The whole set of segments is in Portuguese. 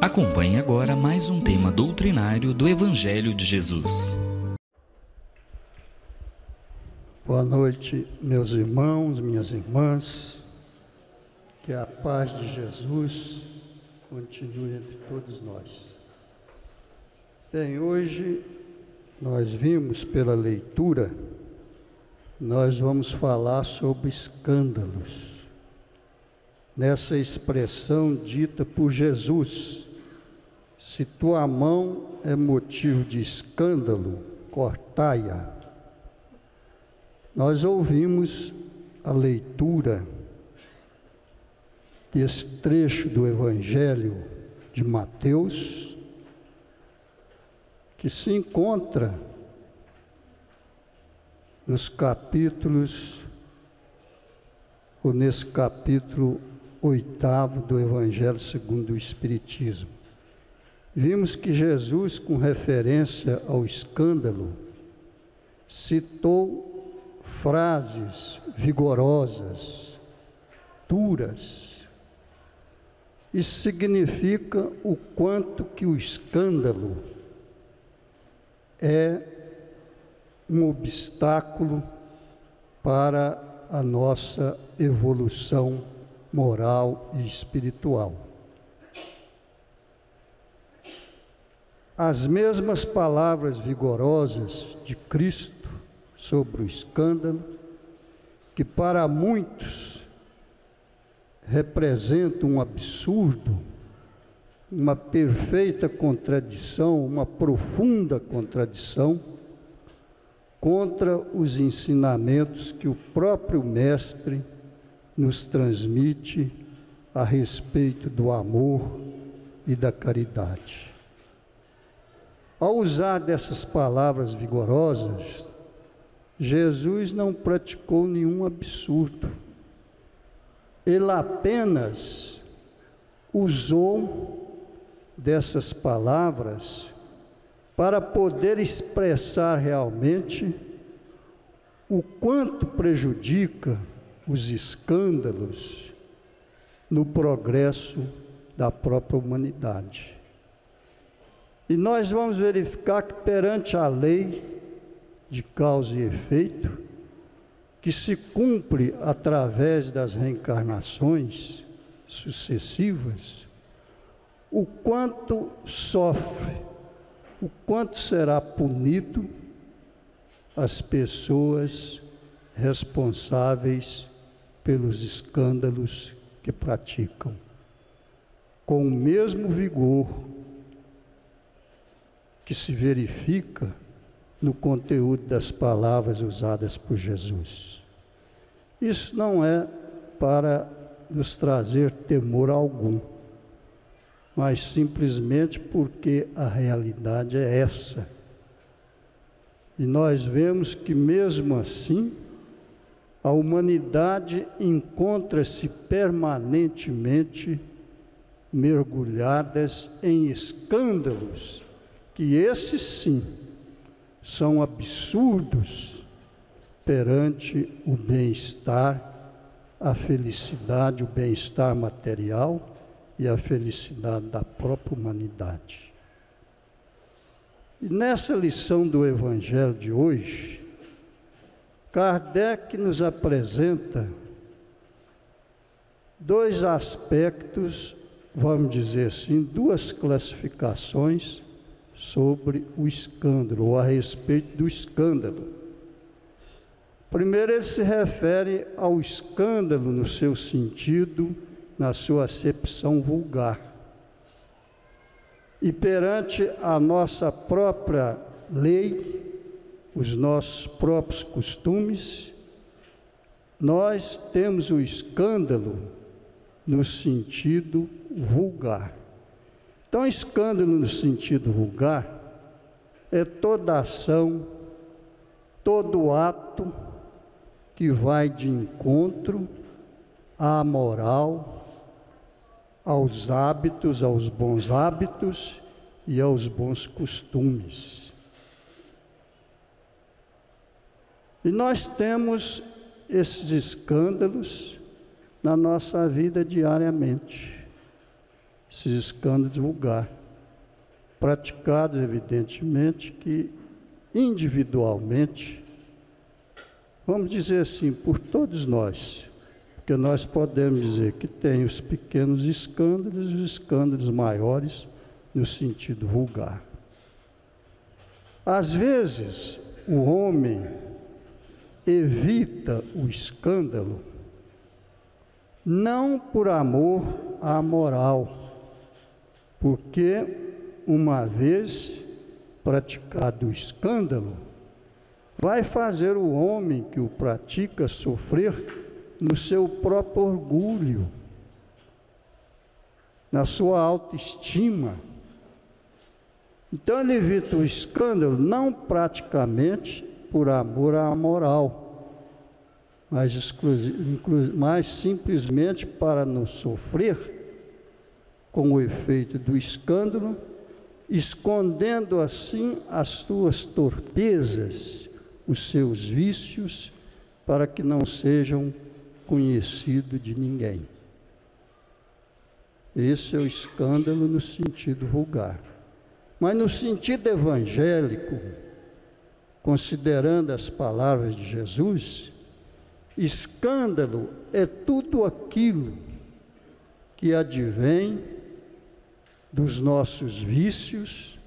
Acompanhe agora mais um tema doutrinário do Evangelho de Jesus. Boa noite, meus irmãos, minhas irmãs. Que a paz de Jesus continue entre todos nós. Bem, hoje nós vimos pela leitura, nós vamos falar sobre escândalos. Nessa expressão dita por Jesus: se tua mão é motivo de escândalo, cortai-a. Nós ouvimos a leitura desse trecho do Evangelho de Mateus, que se encontra nos capítulos, ou nesse capítulo 8º do Evangelho segundo o Espiritismo. Vimos que Jesus, com referência ao escândalo, citou frases vigorosas, duras. Isso significa o quanto que o escândalo é um obstáculo para a nossa evolução moral e espiritual. As mesmas palavras vigorosas de Cristo sobre o escândalo, que para muitos representa um absurdo, uma perfeita contradição, uma profunda contradição contra os ensinamentos que o próprio Mestre nos transmite a respeito do amor e da caridade. Ao usar dessas palavras vigorosas, Jesus não praticou nenhum absurdo. Ele apenas usou dessas palavras para poder expressar realmente o quanto prejudica os escândalos no progresso da própria humanidade. E nós vamos verificar que perante a lei de causa e efeito, que se cumpre através das reencarnações sucessivas, o quanto sofre, o quanto será punido as pessoas responsáveis pelos escândalos que praticam, com o mesmo vigor que se verifica no conteúdo das palavras usadas por Jesus. Isso não é para nos trazer temor algum, mas simplesmente porque a realidade é essa. E nós vemos que mesmo assim, a humanidade encontra-se permanentemente mergulhadas em escândalos, que esses sim são absurdos perante o bem-estar, a felicidade, o bem-estar material e a felicidade da própria humanidade. E nessa lição do Evangelho de hoje, Kardec nos apresenta dois aspectos, vamos dizer assim, duas classificações sobre o escândalo, ou a respeito do escândalo. Primeiro, ele se refere ao escândalo no seu sentido, na sua acepção vulgar. E perante a nossa própria lei, os nossos próprios costumes, nós temos o escândalo no sentido vulgar. Então, escândalo no sentido vulgar é toda ação, todo ato que vai de encontro à moral, aos hábitos, aos bons hábitos e aos bons costumes. E nós temos esses escândalos na nossa vida diariamente. esses escândalos vulgares, praticados, evidentemente, que individualmente, vamos dizer assim, por todos nós, porque nós podemos dizer que tem os pequenos escândalos e os escândalos maiores no sentido vulgar. Às vezes, o homem evita o escândalo não por amor à moral, porque uma vez praticado o escândalo, vai fazer o homem que o pratica sofrer no seu próprio orgulho, na sua autoestima. Então ele evita o escândalo não praticamente por amor à moral, mas simplesmente para não sofrer com o efeito do escândalo, escondendo assim as suas torpezas, os seus vícios, para que não sejam conhecidos de ninguém. Esse é o escândalo no sentido vulgar. Mas no sentido evangélico, considerando as palavras de Jesus, escândalo é tudo aquilo que advém dos nossos vícios,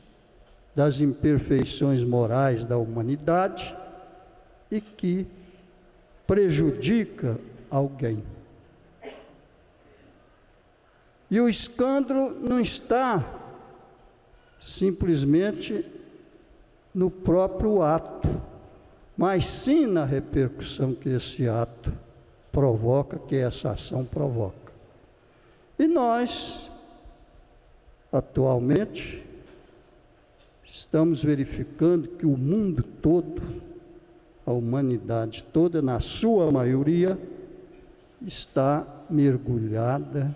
das imperfeições morais da humanidade e que prejudica alguém. E o escândalo não está simplesmente no próprio ato, mas sim na repercussão que esse ato provoca, que essa ação provoca. E nós, atualmente, estamos verificando que o mundo todo, a humanidade toda, na sua maioria, está mergulhada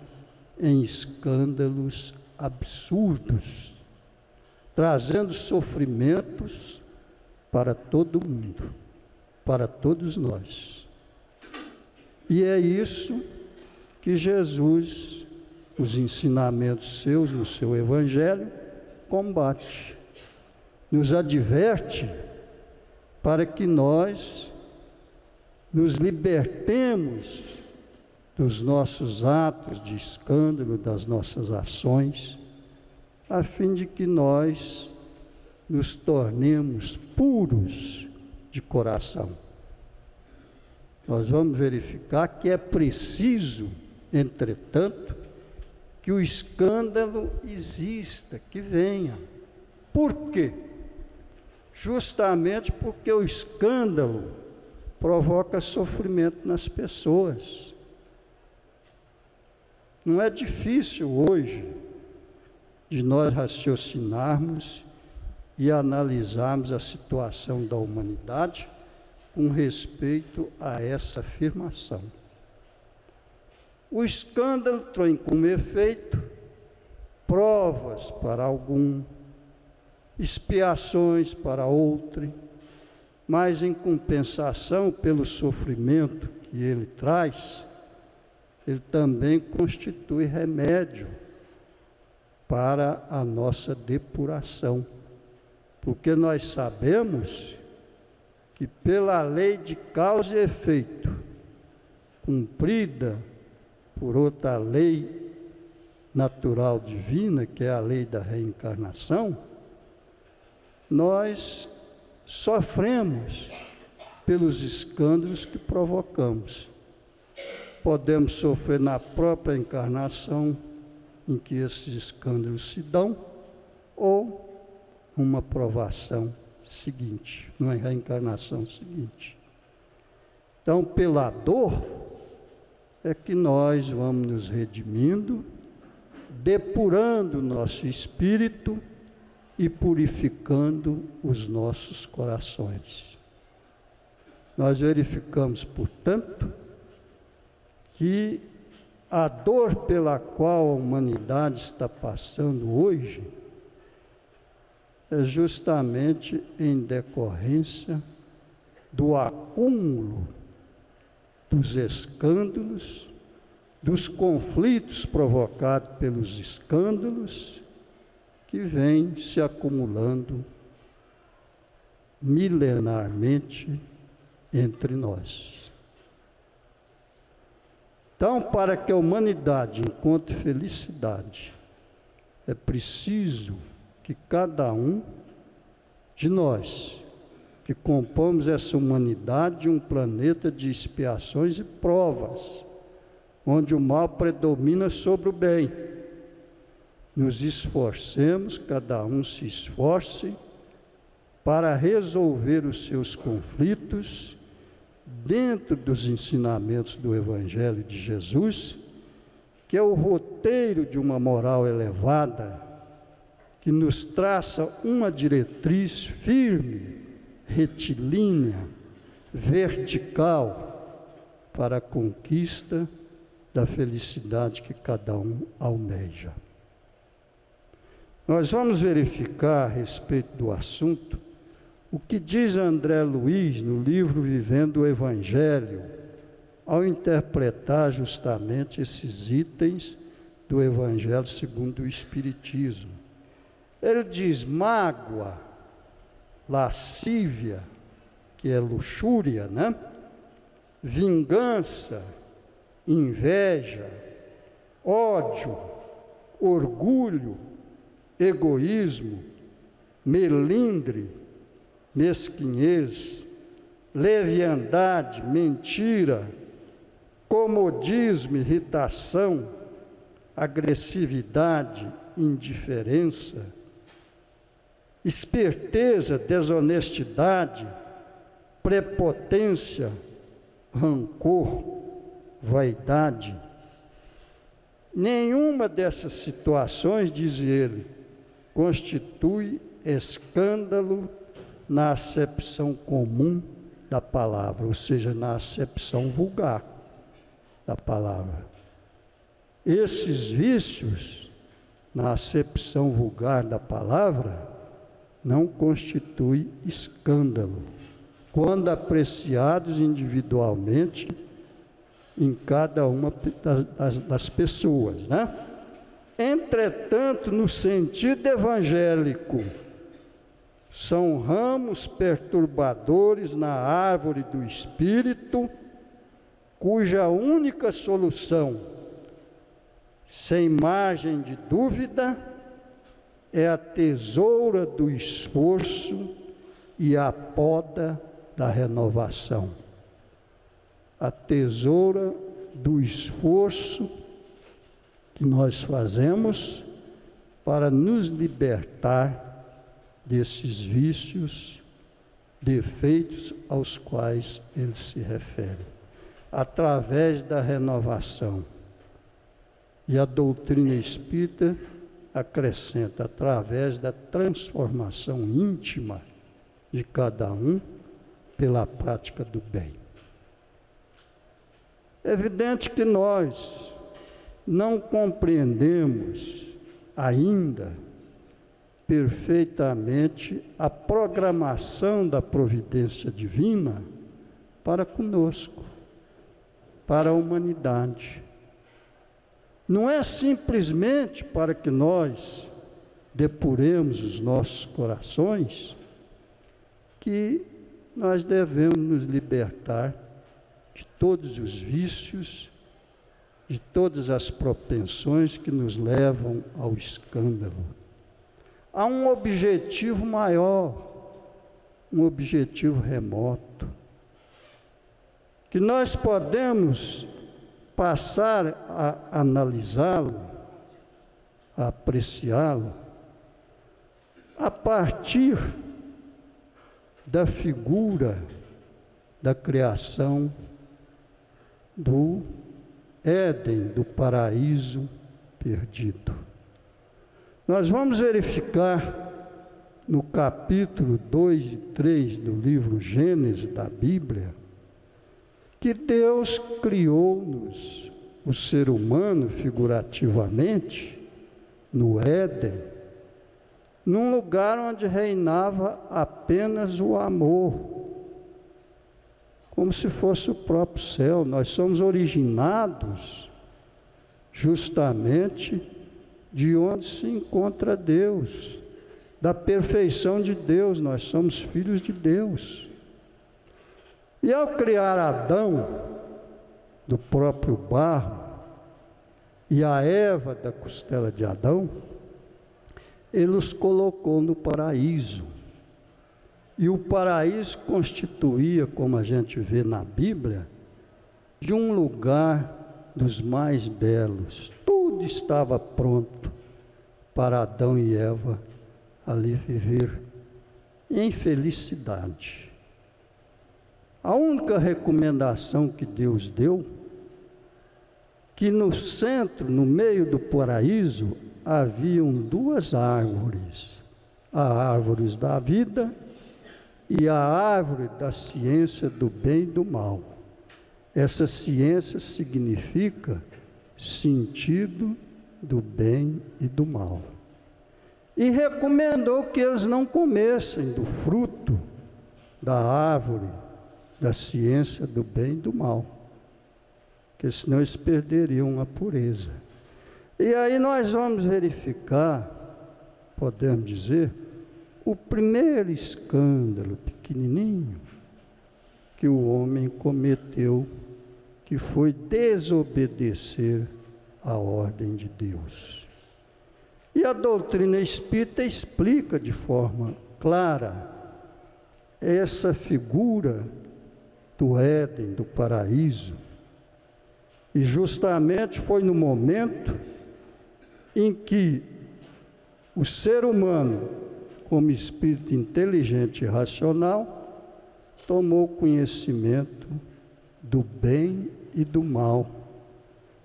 em escândalos absurdos, trazendo sofrimentos para todo mundo, para todos nós. E é isso que Jesus, os ensinamentos seus no seu Evangelho, combate, nos adverte para que nós nos libertemos dos nossos atos de escândalo, das nossas ações, a fim de que nós nos tornemos puros de coração. Nós vamos verificar que é preciso, entretanto, que o escândalo exista, que venha. Por quê? Justamente porque o escândalo provoca sofrimento nas pessoas. Não é difícil hoje de nós raciocinarmos e analisarmos a situação da humanidade com respeito a essa afirmação. O escândalo tem como efeito provas para algum, expiações para outro, mas em compensação pelo sofrimento que ele traz, ele também constitui remédio para a nossa depuração, porque nós sabemos que pela lei de causa e efeito, cumprida por outra lei natural divina, que é a lei da reencarnação, nós sofremos pelos escândalos que provocamos. Podemos sofrer na própria encarnação em que esses escândalos se dão, ou uma provação seguinte, numa reencarnação seguinte. Então, pela dor, é que nós vamos nos redimindo, depurando o nosso espírito e purificando os nossos corações. Nós verificamos, portanto, que a dor pela qual a humanidade está passando hoje é justamente em decorrência do acúmulo dos escândalos dos conflitos provocados pelos escândalos que vêm se acumulando milenarmente entre nós. Então, para que a humanidade encontre felicidade, é preciso que cada um de nós, que compomos essa humanidade, um planeta de expiações e provas, onde o mal predomina sobre o bem, nos esforcemos, cada um se esforce, para resolver os seus conflitos dentro dos ensinamentos do Evangelho de Jesus, que é o roteiro de uma moral elevada, que nos traça uma diretriz firme, retilínea, vertical, para a conquista da felicidade que cada um almeja. Nós vamos verificar a respeito do assunto o que diz André Luiz no livro Vivendo o Evangelho, ao interpretar justamente esses itens do Evangelho segundo o Espiritismo. Ele diz: mágoa, lascívia, que é luxúria, né? Vingança, inveja, ódio, orgulho, egoísmo, melindre, mesquinhez, leviandade, mentira, comodismo, irritação, agressividade, indiferença, esperteza, desonestidade, prepotência, rancor, vaidade. Nenhuma dessas situações, diz ele, constitui escândalo na acepção comum da palavra, ou seja, na acepção vulgar da palavra. Esses vícios, na acepção vulgar da palavra, não constituem escândalo, quando apreciados individualmente em cada uma das pessoas, né? Entretanto, no sentido evangélico, são ramos perturbadores na árvore do espírito, cuja única solução, sem margem de dúvida, é a tesoura do esforço e a poda da renovação. A tesoura do esforço que nós fazemos para nos libertar desses vícios, defeitos aos quais ele se refere, através da renovação. E a doutrina espírita acrescenta, através da transformação íntima de cada um pela prática do bem. É evidente que nós não compreendemos ainda perfeitamente a programação da providência divina para conosco, para a humanidade. Não é simplesmente para que nós depuremos os nossos corações que nós devemos nos libertar de todos os vícios, de todas as propensões que nos levam ao escândalo. Há um objetivo maior, um objetivo remoto, que nós podemos passar a analisá-lo, a apreciá-lo, a partir da figura da criação do Éden, do paraíso perdido. Nós vamos verificar no capítulo 2 e 3 do livro Gênesis da Bíblia, que Deus criou-nos, o ser humano, figurativamente, no Éden, num lugar onde reinava apenas o amor, como se fosse o próprio céu. Nós somos originados justamente de onde se encontra Deus, da perfeição de Deus. Nós somos filhos de Deus. E ao criar Adão do próprio barro e a Eva da costela de Adão, ele os colocou no paraíso. E o paraíso constituía, como a gente vê na Bíblia, de um lugar dos mais belos. Tudo estava pronto para Adão e Eva ali viver em felicidade. A única recomendação que Deus deu, que no centro, no meio do paraíso, haviam duas árvores, a árvore da vida e a árvore da ciência do bem e do mal. Essa ciência significa sentido do bem e do mal. E recomendou que eles não comessem do fruto da árvore da ciência do bem e do mal, porque senão eles perderiam a pureza. E aí nós vamos verificar, podemos dizer, o primeiro escândalo pequenininho que o homem cometeu, que foi desobedecer à ordem de Deus. E a doutrina espírita explica de forma clara essa figura do Éden, do paraíso. E justamente foi no momento em que o ser humano, como espírito inteligente e racional, tomou conhecimento do bem e do mal,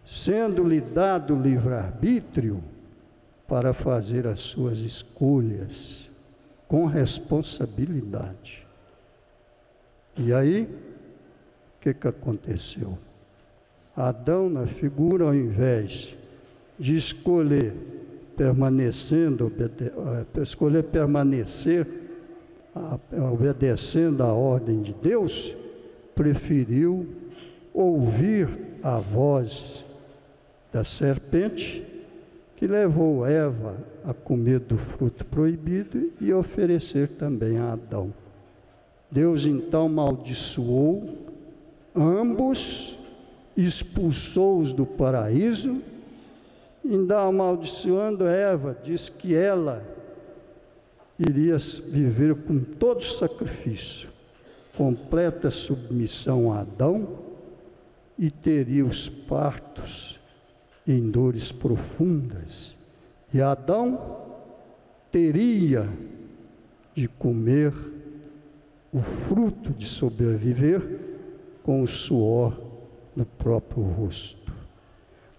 sendo-lhe dado livre-arbítrio para fazer as suas escolhas com responsabilidade. E aí, o que aconteceu? Adão, na figura, ao invés de escolher permanecer obedecendo à ordem de Deus, preferiu ouvir a voz da serpente, que levou Eva a comer do fruto proibido e oferecer também a Adão. Deus então amaldiçoou ambos, expulsou-os do paraíso, ainda amaldiçoando Eva, diz que ela iria viver com todo sacrifício, completa submissão a Adão, e teria os partos em dores profundas. E Adão teria de comer o fruto de sobreviver com o suor do próprio rosto.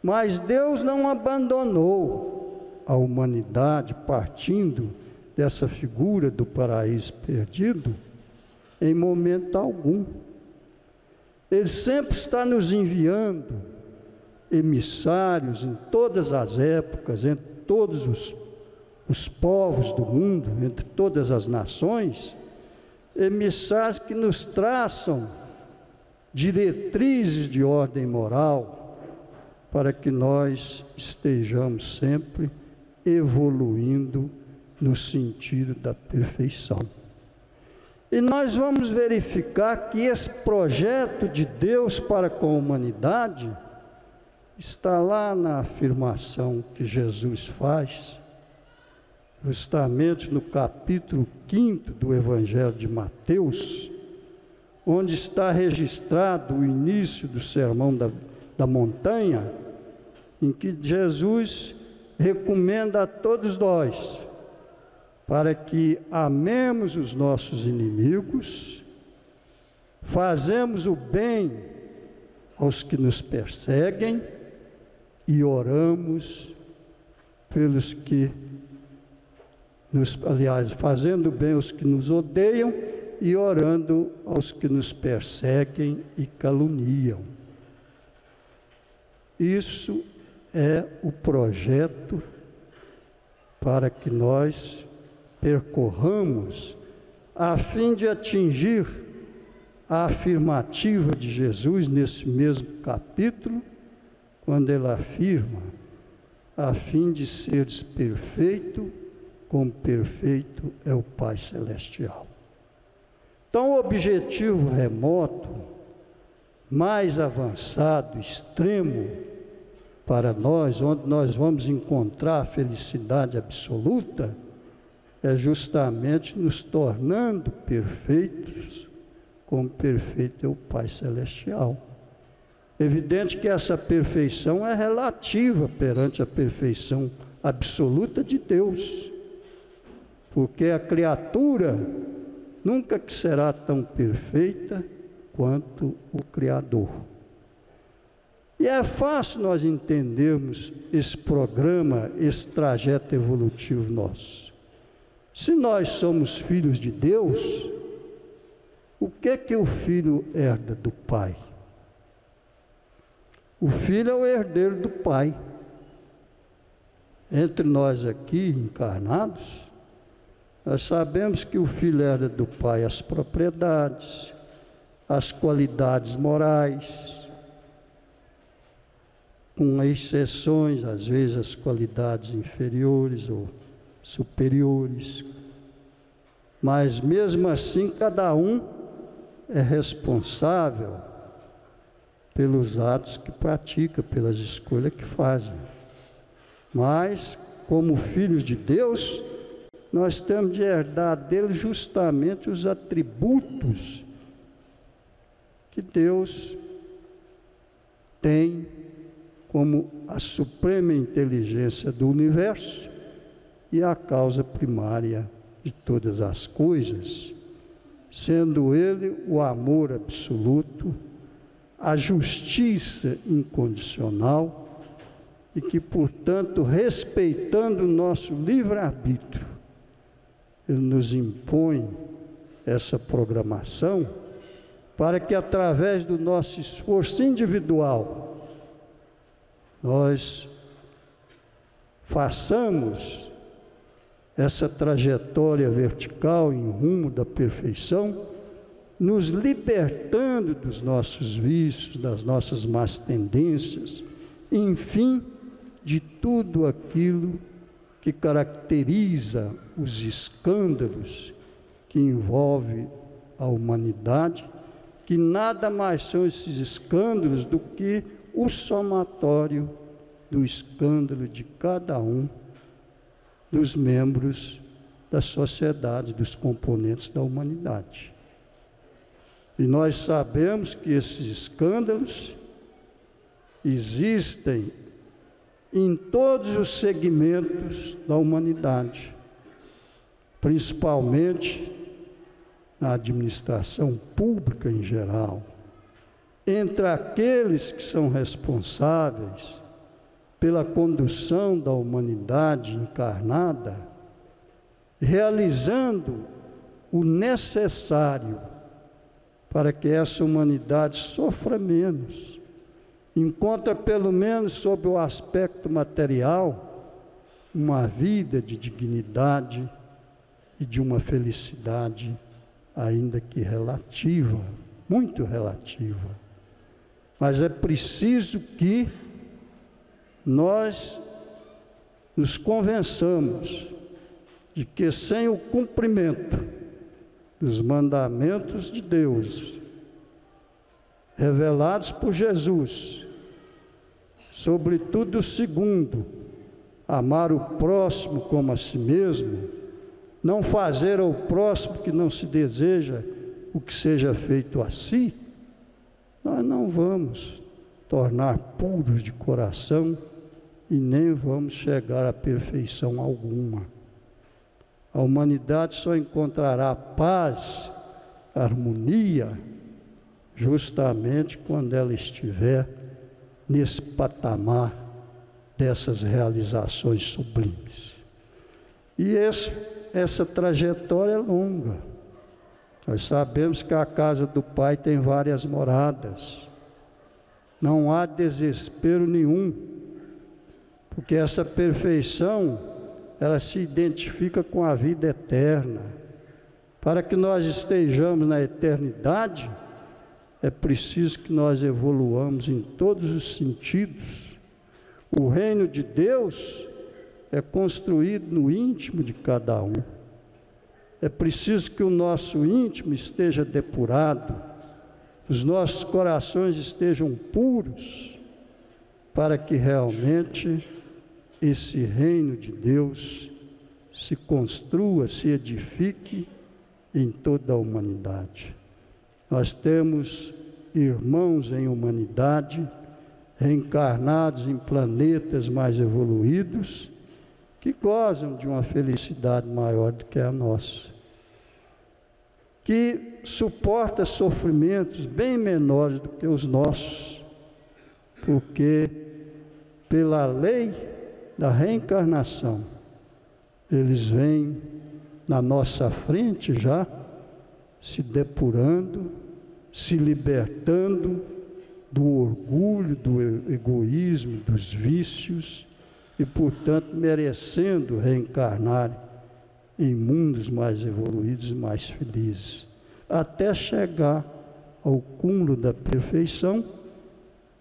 Mas Deus não abandonou a humanidade partindo dessa figura do paraíso perdido em momento algum. Ele sempre está nos enviando emissários em todas as épocas, entre todos os povos do mundo, entre todas as nações, emissários que nos traçam diretrizes de ordem moral, para que nós estejamos sempre evoluindo no sentido da perfeição. E nós vamos verificar que esse projeto de Deus para com a humanidade está lá na afirmação que Jesus faz, justamente no capítulo 5 do Evangelho de Mateus, onde está registrado o início do Sermão da Montanha, em que Jesus recomenda a todos nós para que amemos os nossos inimigos, fazemos o bem aos que nos perseguem e oramos pelos que fazendo bem aos que nos odeiam e orando aos que nos perseguem e caluniam. Isso é o projeto para que nós percorramos a fim de atingir a afirmativa de Jesus nesse mesmo capítulo, quando ele afirma: a fim de seres perfeito, como perfeito é o Pai Celestial. Então, o objetivo remoto, mais avançado, extremo, para nós, onde nós vamos encontrar a felicidade absoluta, é justamente nos tornando perfeitos, como perfeito é o Pai Celestial. Evidente que essa perfeição é relativa perante a perfeição absoluta de Deus, porque a criatura nunca que será tão perfeita quanto o Criador. E é fácil nós entendermos esse programa, esse trajeto evolutivo nosso. Se nós somos filhos de Deus, o que é que o filho herda do Pai? O filho é o herdeiro do Pai. Entre nós aqui, encarnados, nós sabemos que o filho herda do Pai as propriedades, as qualidades morais, com exceções, às vezes, as qualidades inferiores ou superiores. Mas, mesmo assim, cada um é responsável pelos atos que pratica, pelas escolhas que fazem. Mas, como filhos de Deus, nós temos de herdar dele justamente os atributos que Deus tem como a suprema inteligência do universo e a causa primária de todas as coisas, sendo ele o amor absoluto, a justiça incondicional e que, portanto, respeitando o nosso livre-arbítrio, ele nos impõe essa programação para que, através do nosso esforço individual, nós façamos essa trajetória vertical em rumo da perfeição, nos libertando dos nossos vícios, das nossas más tendências, enfim, de tudo aquilo que caracteriza os escândalos que envolve a humanidade, que nada mais são esses escândalos do que o somatório do escândalo de cada um dos membros da sociedade, dos componentes da humanidade. E nós sabemos que esses escândalos existem em todos os segmentos da humanidade, principalmente na administração pública em geral, entre aqueles que são responsáveis pela condução da humanidade encarnada, realizando o necessário para que essa humanidade sofra menos, encontra pelo menos sob o aspecto material uma vida de dignidade e de uma felicidade ainda que relativa, muito relativa. Mas é preciso que nós nos convençamos de que sem o cumprimento dos mandamentos de Deus, revelados por Jesus, sobretudo o segundo, amar o próximo como a si mesmo, não fazer ao próximo que não se deseja o que seja feito a si, nós não vamos tornar puros de coração e nem vamos chegar à perfeição alguma. A humanidade só encontrará paz, harmonia, justamente quando ela estiver nesse patamar dessas realizações sublimes. E essa trajetória é longa. Nós sabemos que a casa do Pai tem várias moradas. Não há desespero nenhum, porque essa perfeição, ela se identifica com a vida eterna. Para que nós estejamos na eternidade, é preciso que nós evoluamos em todos os sentidos, O reino de Deus é construído no íntimo de cada um. É preciso que o nosso íntimo esteja depurado, os nossos corações estejam puros, para que realmente esse reino de Deus se construa, se edifique em toda a humanidade. Nós temos irmãos em humanidade, reencarnados em planetas mais evoluídos, que gozam de uma felicidade maior do que a nossa, que suporta sofrimentos bem menores do que os nossos, porque pela lei da reencarnação, eles vêm na nossa frente já, se depurando, se libertando do orgulho, do egoísmo, dos vícios, e, portanto, merecendo reencarnar em mundos mais evoluídos e mais felizes, até chegar ao cúmulo da perfeição,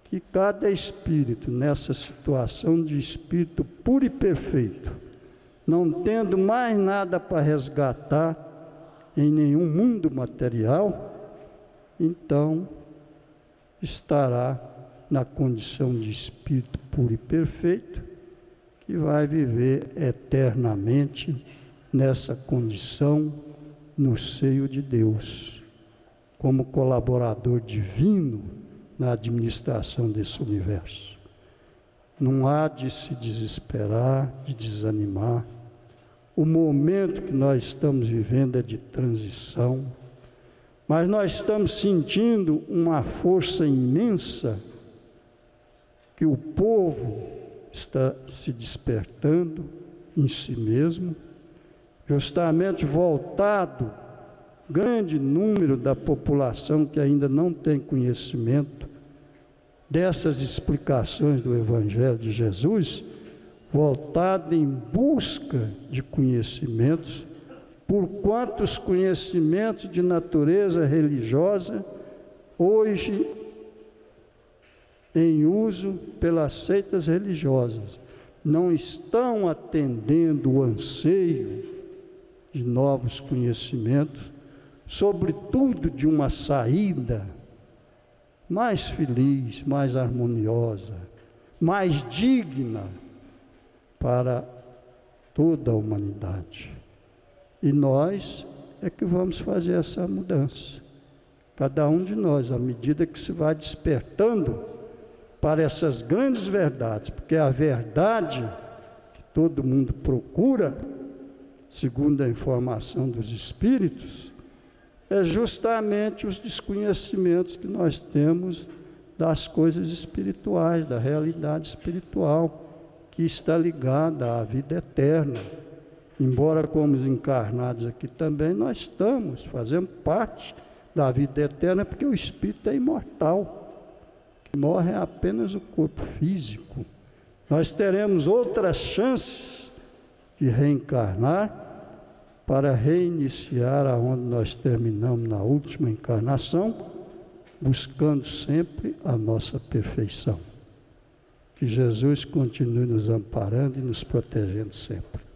que cada espírito, nessa situação de espírito puro e perfeito, não tendo mais nada para resgatar em nenhum mundo material, então estará na condição de espírito puro e perfeito, que vai viver eternamente nessa condição no seio de Deus, como colaborador divino na administração desse universo. Não há de se desesperar, de desanimar. O momento que nós estamos vivendo é de transição, mas nós estamos sentindo uma força imensa que o povo está se despertando em si mesmo, justamente voltado, grande número da população que ainda não tem conhecimento dessas explicações do Evangelho de Jesus, voltado em busca de conhecimentos, porquanto os conhecimentos de natureza religiosa, hoje em uso pelas seitas religiosas, não estão atendendo o anseio de novos conhecimentos, sobretudo de uma saída mais feliz, mais harmoniosa, mais digna para toda a humanidade. E nós é que vamos fazer essa mudança. Cada um de nós, à medida que se vai despertando para essas grandes verdades, porque a verdade que todo mundo procura, segundo a informação dos espíritos, é justamente os desconhecimentos que nós temos das coisas espirituais, da realidade espiritual, que está ligada à vida eterna. Embora como encarnados aqui também, nós estamos fazendo parte da vida eterna, porque o espírito é imortal. Que morre é apenas o corpo físico. Nós teremos outras chances de reencarnar para reiniciar aonde nós terminamos na última encarnação, buscando sempre a nossa perfeição. Que Jesus continue nos amparando e nos protegendo sempre.